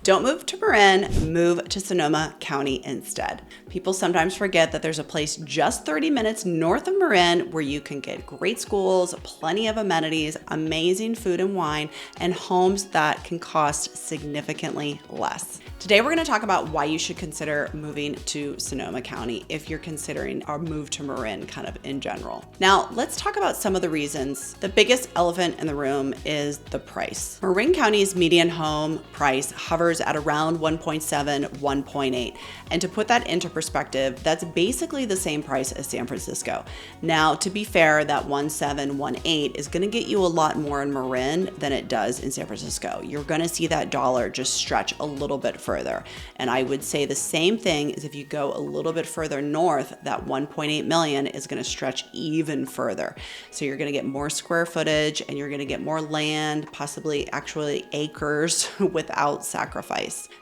Don't move to Marin, move to Sonoma County instead. People sometimes forget that there's a place just 30 minutes north of Marin where you can get great schools, plenty of amenities, amazing food and wine, and homes that can cost significantly less. Today, we're going to talk about why you should consider moving to Sonoma County if you're considering a move to Marin kind of in general. Now, let's talk about some of the reasons. The biggest elephant in the room is the price. Marin County's median home price hovers at around 1.7, 1.8. And to put that into perspective, that's basically the same price as San Francisco. Now, to be fair, that 1.7, 1.8 is going to get you a lot more in Marin than it does in San Francisco. You're going to see that dollar just stretch a little bit further. And I would say the same thing is if you go a little bit further north, that 1.8 million is going to stretch even further. So you're going to get more square footage and you're going to get more land, possibly actually acres without sacrifice.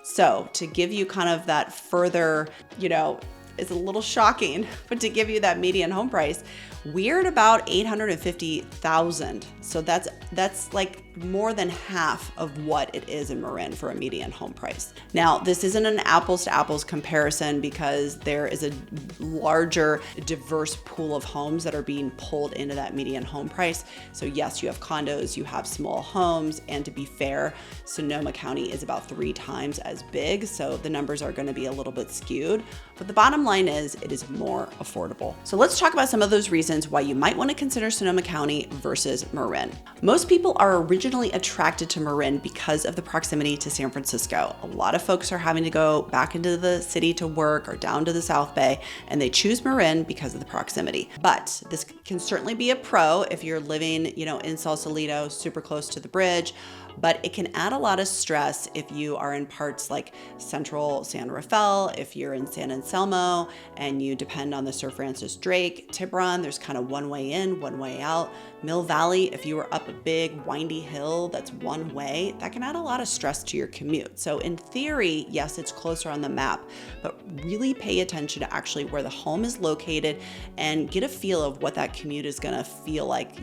So to give you kind of that further, it's a little shocking, but to give you that median home price, we're at about $850,000. So that's like more than half of what it is in Marin for a median home price. Now, this isn't an apples to apples comparison because there is a larger, diverse pool of homes that are being pulled into that median home price. So yes, you have condos, you have small homes, and to be fair, Sonoma County is about 3 times as big. So the numbers are going to be a little bit skewed, but the bottom line is it is more affordable. So let's talk about some of those reasons why you might want to consider Sonoma County versus Marin. Most people are originally attracted to Marin because of the proximity to San Francisco. A lot of folks are having to go back into the city to work or down to the South Bay, and they choose Marin because of the proximity. But this can certainly be a pro if you're living, in Sausalito, super close to the bridge. But it can add a lot of stress if you are in parts like central San Rafael, if you're in San Anselmo and you depend on the Sir Francis Drake. Tiburon, there's kind of one way in, one way out. Mill Valley, if you were up a big windy hill that's one way, that can add a lot of stress to your commute. So in theory, yes, it's closer on the map, but really pay attention to actually where the home is located and get a feel of what that commute is gonna feel like,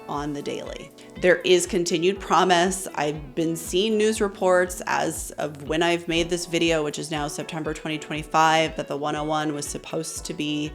on the daily. There is continued promise. I've been seeing news reports as of when I've made this video, which is now September 2025, that the 101 was supposed to be,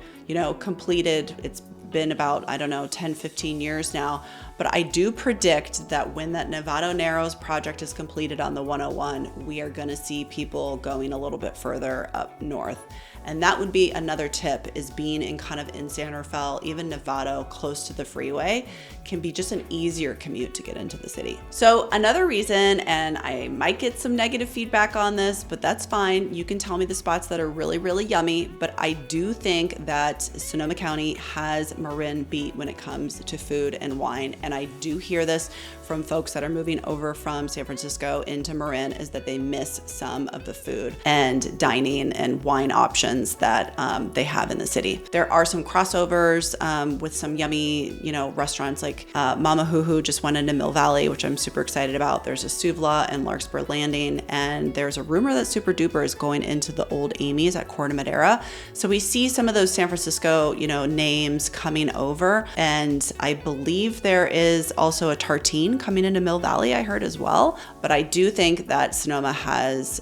completed. It's been about, 10, 15 years now. But I do predict that when that Novato Narrows project is completed on the 101, we are gonna see people going a little bit further up north. And that would be another tip, is being in San Rafael, even Novato, close to the freeway, can be just an easier commute to get into the city. So another reason, and I might get some negative feedback on this, but that's fine. You can tell me the spots that are really, really yummy, but I do think that Sonoma County has Marin beat when it comes to food and wine. And I do hear this from folks that are moving over from San Francisco into Marin, is that they miss some of the food and dining and wine options that they have in the city. There are some crossovers with some yummy, restaurants like Mama Hoo just went into Mill Valley, which I'm super excited about. There's a Suvla and Larkspur Landing, and there's a rumor that Super Duper is going into the old Amy's at Corte Madera. So we see some of those San Francisco, names coming over, and I believe there is also a Tartine coming into Mill Valley, I heard as well. But I do think that Sonoma has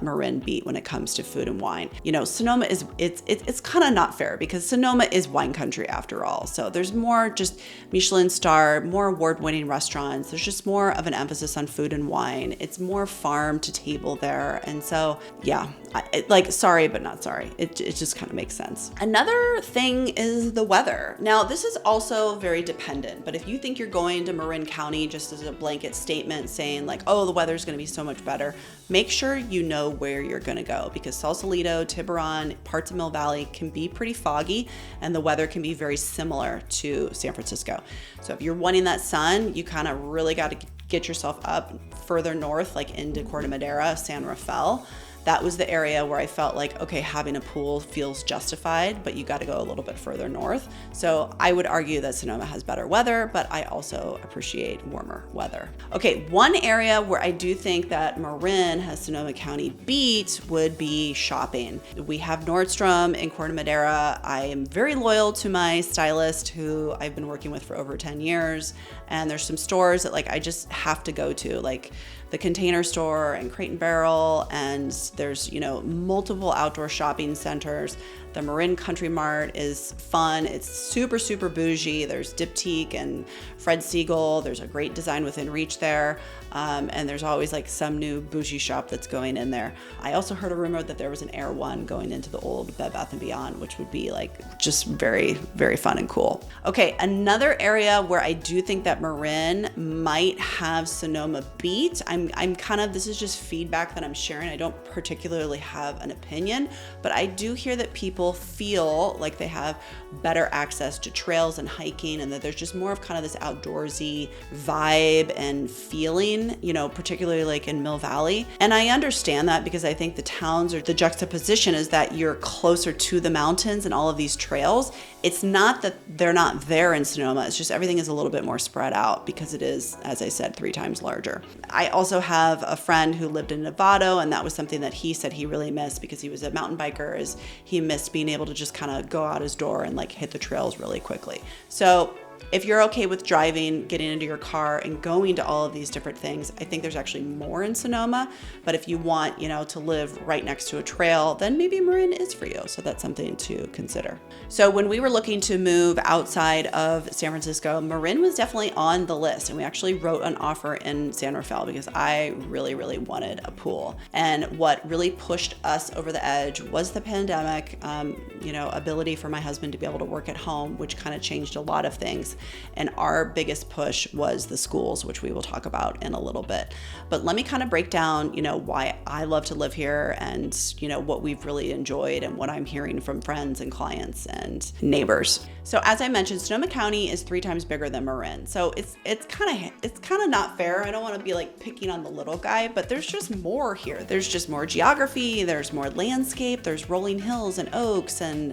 Marin beat when it comes to food and wine. Sonoma is, it's kind of not fair because Sonoma is wine country after all. So there's more just Michelin star, more award-winning restaurants. There's just more of an emphasis on food and wine. It's more farm to table there. And so, yeah, sorry, but not sorry. It just kind of makes sense. Another thing is the weather. Now, this is also very dependent, but if you think you're going to Marin County just as a blanket statement saying like, oh, the weather's going to be so much better, make sure you know where you're going to go, because Sausalito, Tiburon, parts of Mill Valley can be pretty foggy and the weather can be very similar to San Francisco. So if you're wanting that sun, you kind of really got to get yourself up further north, like into Corte Madera, San Rafael. That was the area where I felt like, okay, having a pool feels justified, but you got to go a little bit further north. So I would argue that Sonoma has better weather, but I also appreciate warmer weather. Okay, one area where I do think that Marin has Sonoma County beat would be shopping. We have Nordstrom in Corte Madera. I am very loyal to my stylist who I've been working with for over 10 years. And there's some stores that I just have to go to, like the Container Store and Crate and Barrel, and there's, multiple outdoor shopping centers. The Marin Country Mart is fun. It's super, super bougie. There's Diptyque and Fred Siegel. There's a great design within reach there. And there's always like some new bougie shop that's going in there. I also heard a rumor that there was an Air One going into the old Bed Bath & Beyond, which would be like just very, very fun and cool. Okay, another area where I do think that Marin might have Sonoma beat. This is just feedback that I'm sharing. I don't particularly have an opinion, but I do hear that people feel like they have better access to trails and hiking, and that there's just more of kind of this outdoorsy vibe and feeling, particularly like in Mill Valley. And I understand that, because I think the towns, or the juxtaposition is that you're closer to the mountains and all of these trails. It's not that they're not there in Sonoma. It's just everything is a little bit more spread out because it is, as I said, 3 times larger. I also have a friend who lived in Novato, and that was something that he said he really missed because he was a mountain biker, is he missed being able to just kind of go out his door and like hit the trails really quickly. So if you're okay with driving, getting into your car and going to all of these different things, I think there's actually more in Sonoma. But if you want, to live right next to a trail, then maybe Marin is for you. So that's something to consider. So when we were looking to move outside of San Francisco, Marin was definitely on the list. And we actually wrote an offer in San Rafael because I really, really wanted a pool. And what really pushed us over the edge was the pandemic, ability for my husband to be able to work at home, which kind of changed a lot of things. And our biggest push was the schools, which we will talk about in a little bit. But let me kind of break down, why I love to live here, and, what we've really enjoyed and what I'm hearing from friends and clients and neighbors. So as I mentioned, Sonoma County is 3 times bigger than Marin. So it's kind of not fair. I don't want to be like picking on the little guy, but there's just more here. There's just more geography. There's more landscape. There's rolling hills and oaks, and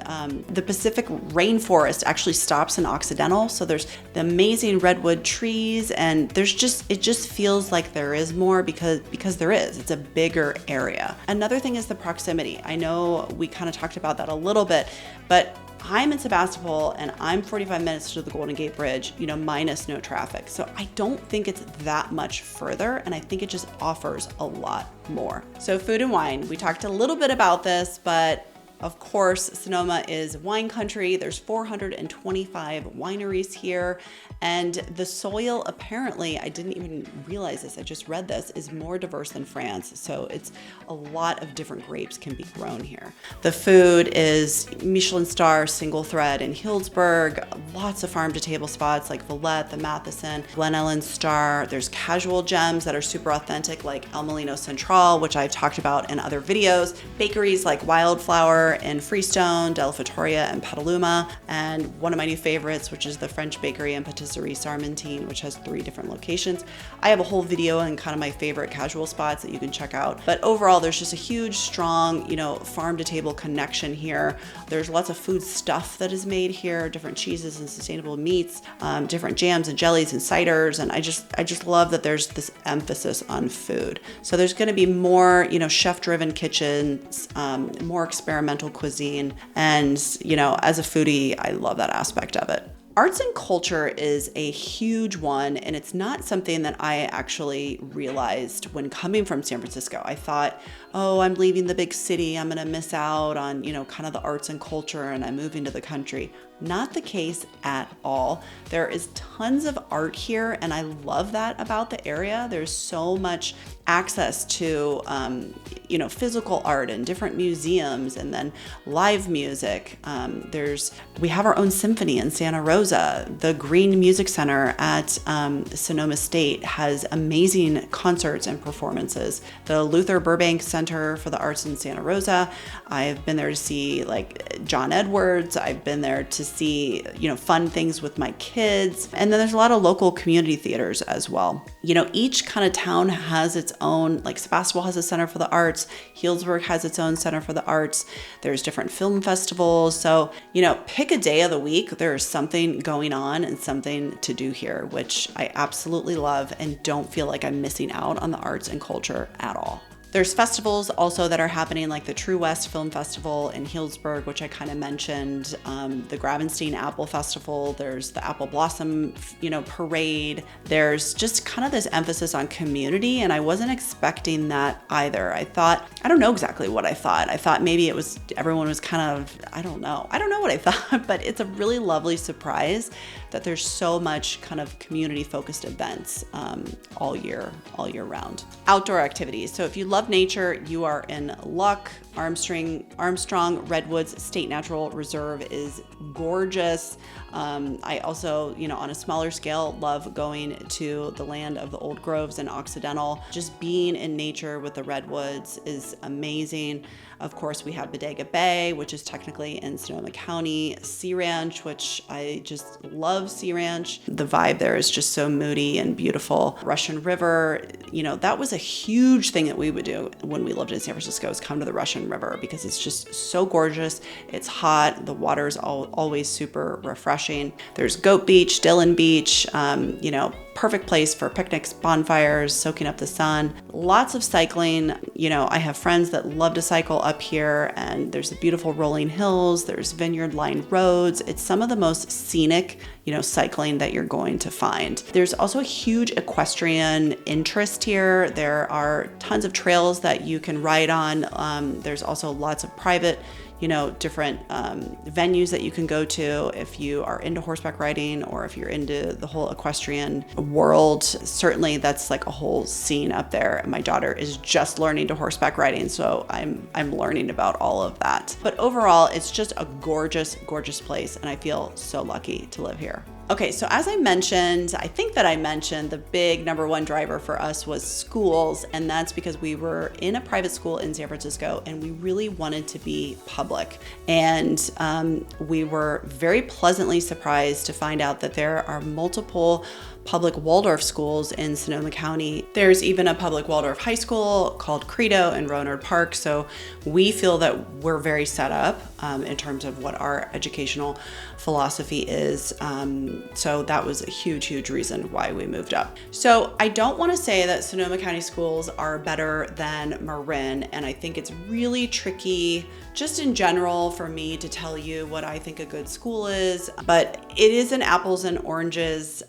the Pacific rainforest actually stops in Occidental. So there's the amazing redwood trees, and it just feels like there is more because there is. It's a bigger area. Another thing is the proximity. I know we kind of talked about that a little bit, but I'm in Sebastopol and I'm 45 minutes to the Golden Gate Bridge, minus no traffic. So I don't think it's that much further, and I think it just offers a lot more. So food and wine, we talked a little bit about this, but of course, Sonoma is wine country. There's 425 wineries here, and the soil, apparently, I didn't even realize this, I just read this, is more diverse than France. So it's a lot of different grapes can be grown here. The food is Michelin star single thread in Healdsburg, lots of farm to table spots like Valette, the Matheson, Glen Ellen Star. There's casual gems that are super authentic like El Molino Central, which I've talked about in other videos. Bakeries like Wildflower in Freestone, Della Fattoria, and Petaluma, and one of my new favorites, which is the French bakery and patisserie Sarmentine, which has 3 different locations. I have a whole video and kind of my favorite casual spots that you can check out. But overall, there's just a huge, strong, farm to table connection here. There's lots of food stuff that is made here, different cheeses and sustainable meats, different jams and jellies and ciders, and I just love that there's this emphasis on food. So there's going to be more, chef-driven kitchens, more experimental cuisine, and as a foodie, I love that aspect of it. Arts and culture is a huge one, and it's not something that I actually realized when coming from San Francisco. I thought, oh, I'm leaving the big city, I'm gonna miss out on, kind of the arts and culture, and I'm moving to the country. Not the case at all. There is tons of art here, and I love that about the area. There's so much access to, physical art and different museums, and then live music. We have our own symphony in Santa Rosa. The Green Music Center at Sonoma State has amazing concerts and performances. The Luther Burbank Center for the Arts in Santa Rosa, I've been there to see like John Edwards. I've been there to see, fun things with my kids. And then there's a lot of local community theaters as well. Each kind of town has its own, like Sebastopol has a center for the arts, Healdsburg has its own center for the arts. There's different film festivals. So, pick a day of the week. There's something going on and something to do here, which I absolutely love and don't feel like I'm missing out on the arts and culture at all. There's festivals also that are happening, like the True West Film Festival in Healdsburg, which I kind of mentioned, the Gravenstein Apple Festival. There's the Apple Blossom, parade. There's just kind of this emphasis on community, and I wasn't expecting that either. I don't know exactly what I thought. I thought maybe everyone was kind of, I don't know what I thought, but it's a really lovely surprise that there's so much kind of community-focused events all year round. Outdoor activities. So if you love nature, you are in luck. Armstrong Redwoods State Natural Reserve is gorgeous. I also, on a smaller scale, love going to the land of the old groves in Occidental. Just being in nature with the redwoods is amazing. Of course, we have Bodega Bay, which is technically in Sonoma County. Sea Ranch, which I just love Sea Ranch. The vibe there is just so moody and beautiful. Russian River, that was a huge thing that we would do when we lived in San Francisco, is come to the Russian River because it's just so gorgeous. It's hot. The water is always super refreshing. There's Goat Beach, Dillon Beach, perfect place for picnics, bonfires, soaking up the sun. Lots of cycling. I have friends that love to cycle up here, and there's the beautiful rolling hills. There's vineyard-lined roads. It's some of the most scenic, cycling that you're going to find. There's also a huge equestrian interest here. There are tons of trails that you can ride on. There's also lots of private different venues that you can go to if you are into horseback riding or if you're into the whole equestrian world. Certainly that's like a whole scene up there. My daughter is just learning to horseback riding, so I'm learning about all of that. But overall, it's just a gorgeous, gorgeous place, and I feel so lucky to live here. Okay, so as I mentioned, the big number one driver for us was schools, and that's because we were in a private school in San Francisco and we really wanted to be public. And we were very pleasantly surprised to find out that there are multiple public Waldorf schools in Sonoma County. There's even a public Waldorf high school called Credo in Rohnert Park. So we feel that we're very set up in terms of what our educational philosophy is. So that was a huge, huge reason why we moved up. So I don't want to say that Sonoma County schools are better than Marin, and I think it's really tricky just in general for me to tell you what I think a good school is, but it is an apples and oranges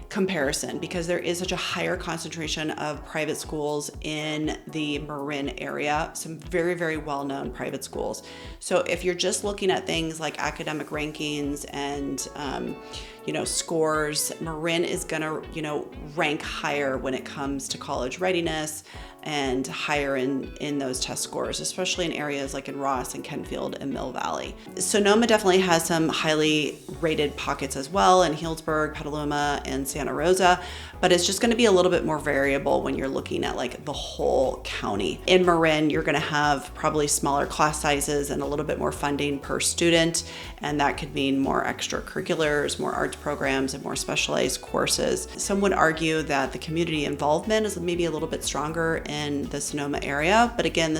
comparison because there is such a higher concentration of private schools in the Marin area, some very, very well-known private schools. So if you're just looking at things like academic rankings and scores, Marin is gonna rank higher when it comes to college readiness and higher in those test scores, especially in areas like in Ross and Kenfield and Mill Valley. Sonoma definitely has some highly rated pockets as well in Healdsburg, Petaluma, and Santa Rosa, but it's just going to be a little bit more variable when you're looking at like the whole county. In Marin, you're going to have probably smaller class sizes and a little bit more funding per student, and that could mean more extracurriculars, more arts programs, and more specialized courses. Some would argue that the community involvement is maybe a little bit stronger in the Sonoma area, but again,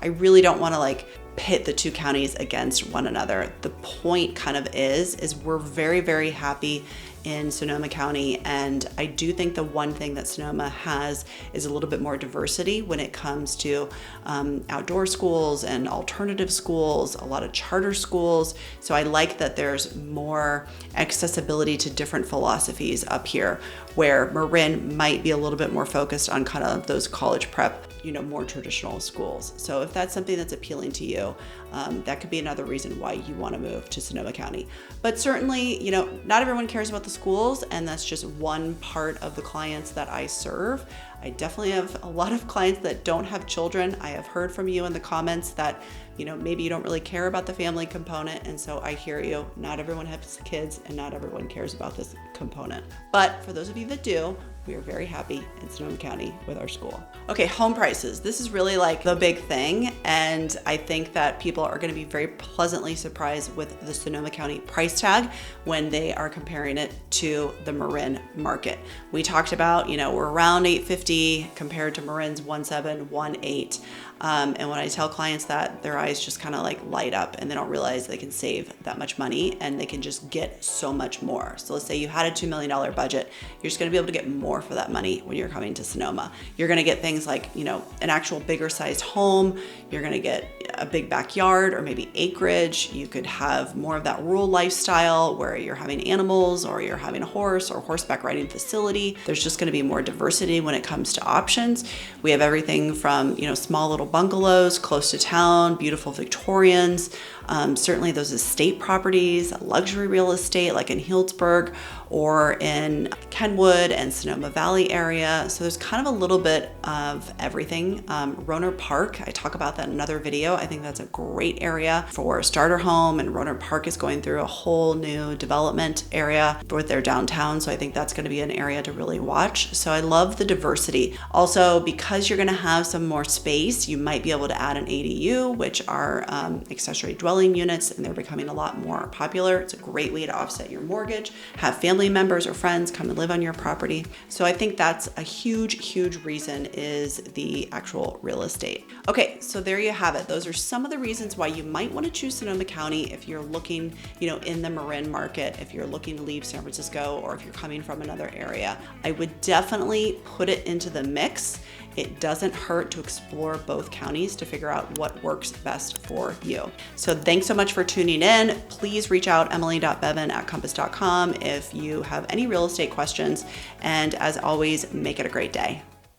I really don't want to pit the two counties against one another. The point kind of is we're very, very happy in Sonoma County, and I do think the one thing that Sonoma has is a little bit more diversity when it comes to outdoor schools and alternative schools, a lot of charter schools. So I like that there's more accessibility to different philosophies up here, where Marin might be a little bit more focused on kind of those college prep, more traditional schools. So if that's something that's appealing to you, that could be another reason why you want to move to Sonoma County. But certainly, not everyone cares about the schools, and that's just one part of the clients that I serve. I definitely have a lot of clients that don't have children. I have heard from you in the comments that, maybe you don't really care about the family component. And so I hear you. Not everyone has kids and not everyone cares about this component. But for those of you that do, we are very happy in Sonoma County with our school. Okay, home prices. This is really the big thing. And I think that people are going to be very pleasantly surprised with the Sonoma County price tag when they are comparing it to the Marin market. We talked about, we're around $850 compared to Marin's $1,718. And when I tell clients that, their eyes just kind of light up and they don't realize they can save that much money and they can just get so much more. So let's say you had a $2 million budget, you're just going to be able to get more more for that money when you're coming to Sonoma. You're gonna get things like, an actual bigger sized home. You're gonna get a big backyard or maybe acreage. You could have more of that rural lifestyle where you're having animals or you're having a horse or horseback riding facility. There's just gonna be more diversity when it comes to options. We have everything from, small little bungalows close to town, beautiful Victorians, certainly those estate properties, luxury real estate like in Healdsburg or in Kenwood and Sonoma Valley area. So there's kind of a little bit of everything. Rohnert Park, I talk about that in another video. I think that's a great area for a starter home, and Rohnert Park is going through a whole new development area with their downtown. So I think that's gonna be an area to really watch. So I love the diversity. Also, because you're gonna have some more space, you might be able to add an ADU, which are accessory dwelling units, and they're becoming a lot more popular. It's a great way to offset your mortgage, have family members or friends come and live on your property. So I think that's a huge reason, is the actual real estate. Okay, so there you have it. Those are some of the reasons why you might want to choose Sonoma County if you're looking, in the Marin market, if you're looking to leave San Francisco, or if you're coming from another area. I would definitely put it into the mix. It doesn't hurt to explore both counties to figure out what works best for you. So thanks so much for tuning in. Please reach out emily.beaven@compass.com if you have any real estate questions. And as always, make it a great day.